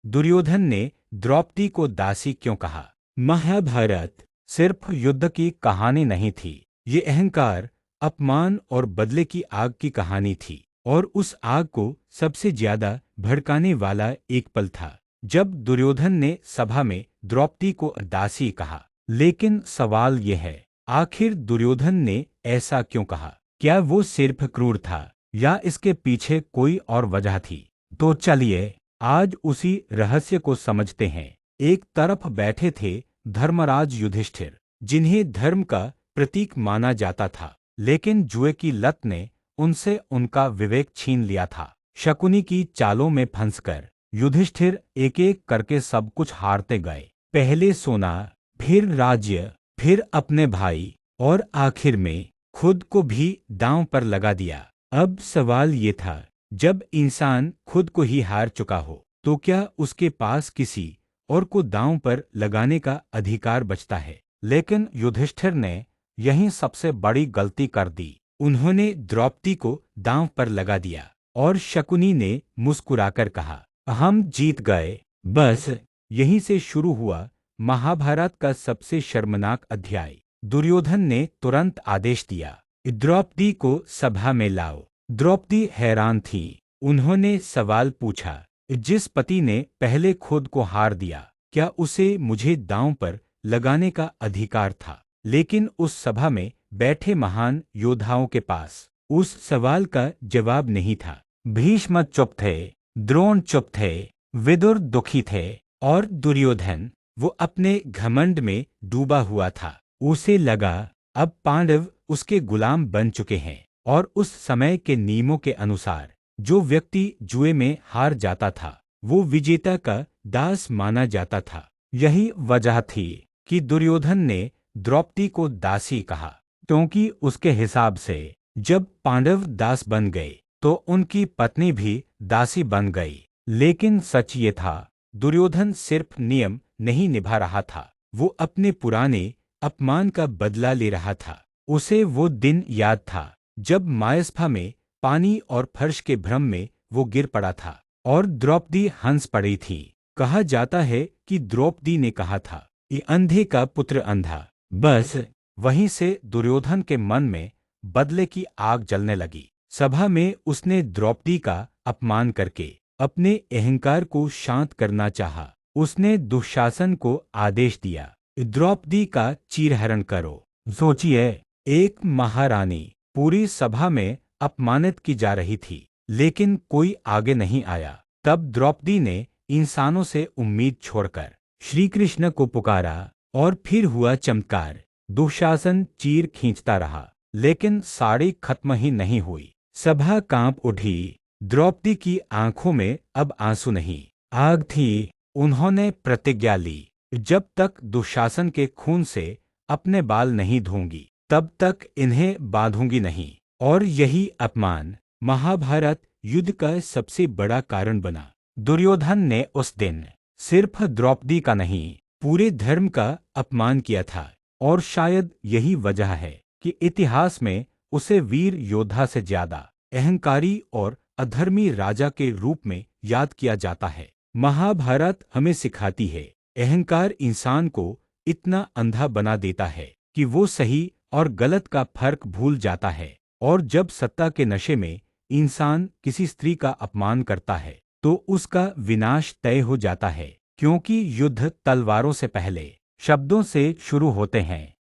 दुर्योधन ने द्रौपदी को दासी क्यों कहा? महाभारत सिर्फ युद्ध की कहानी नहीं थी। ये अहंकार, अपमान और बदले की आग की कहानी थी। और उस आग को सबसे ज्यादा भड़काने वाला एक पल था जब दुर्योधन ने सभा में द्रौपदी को दासी कहा। लेकिन सवाल यह है, आखिर दुर्योधन ने ऐसा क्यों कहा? क्या वो सिर्फ क्रूर था या इसके पीछे कोई और वजह थी? तो चलिए आज उसी रहस्य को समझते हैं। एक तरफ बैठे थे धर्मराज युधिष्ठिर, जिन्हें धर्म का प्रतीक माना जाता था, लेकिन जुए की लत ने उनसे उनका विवेक छीन लिया था। शकुनी की चालों में फंसकर युधिष्ठिर एक एक करके सब कुछ हारते गए। पहले सोना, फिर राज्य, फिर अपने भाई और आखिर में खुद को भी दांव पर लगा दिया। अब सवाल ये था, जब इंसान खुद को ही हार चुका हो तो क्या उसके पास किसी और को दांव पर लगाने का अधिकार बचता है? लेकिन युधिष्ठिर ने यही सबसे बड़ी गलती कर दी। उन्होंने द्रौपदी को दांव पर लगा दिया और शकुनी ने मुस्कुराकर कहा, हम जीत गए। बस यहीं से शुरू हुआ महाभारत का सबसे शर्मनाक अध्याय। दुर्योधन ने तुरंत आदेश दिया, द्रौपदी को सभा में लाओ। द्रौपदी हैरान थी। उन्होंने सवाल पूछा, जिस पति ने पहले खुद को हार दिया, क्या उसे मुझे दांव पर लगाने का अधिकार था? लेकिन उस सभा में बैठे महान योद्धाओं के पास उस सवाल का जवाब नहीं था। भीष्म चुप थे, द्रोण चुप थे, विदुर दुखी थे और दुर्योधन, वो अपने घमंड में डूबा हुआ था। उसे लगा अब पांडव उसके गुलाम बन चुके हैं और उस समय के नियमों के अनुसार जो व्यक्ति जुए में हार जाता था वो विजेता का दास माना जाता था। यही वजह थी कि दुर्योधन ने द्रौपदी को दासी कहा, क्योंकि उसके हिसाब से जब पांडव दास बन गए तो उनकी पत्नी भी दासी बन गई। लेकिन सच ये था, दुर्योधन सिर्फ नियम नहीं निभा रहा था, वो अपने पुराने अपमान का बदला ले रहा था। उसे वो दिन याद था जब मायसभा में पानी और फर्श के भ्रम में वो गिर पड़ा था और द्रौपदी हंस पड़ी थी। कहा जाता है कि द्रौपदी ने कहा था, ये अंधे का पुत्र अंधा। बस वहीं से दुर्योधन के मन में बदले की आग जलने लगी। सभा में उसने द्रौपदी का अपमान करके अपने अहंकार को शांत करना चाहा। उसने दुशासन को आदेश दिया, द्रौपदी का चीरहरण करो। सोचिए, एक महारानी पूरी सभा में अपमानित की जा रही थी, लेकिन कोई आगे नहीं आया। तब द्रौपदी ने इंसानों से उम्मीद छोड़कर श्री कृष्ण को पुकारा और फिर हुआ चमत्कार। दुशासन चीर खींचता रहा, लेकिन साड़ी खत्म ही नहीं हुई। सभा कांप उठी। द्रौपदी की आंखों में अब आंसू नहीं, आग थी। उन्होंने प्रतिज्ञा ली, जब तक दुशासन के खून से अपने बाल नहीं धोंगी तब तक इन्हें बांधूंगी नहीं। और यही अपमान महाभारत युद्ध का सबसे बड़ा कारण बना। दुर्योधन ने उस दिन सिर्फ द्रौपदी का नहीं, पूरे धर्म का अपमान किया था। और शायद यही वजह है कि इतिहास में उसे वीर योद्धा से ज्यादा अहंकारी और अधर्मी राजा के रूप में याद किया जाता है। महाभारत हमें सिखाती है, अहंकार इंसान को इतना अंधा बना देता है कि वो सही और गलत का फर्क भूल जाता है। और जब सत्ता के नशे में इंसान किसी स्त्री का अपमान करता है तो उसका विनाश तय हो जाता है, क्योंकि युद्ध तलवारों से पहले शब्दों से शुरू होते हैं।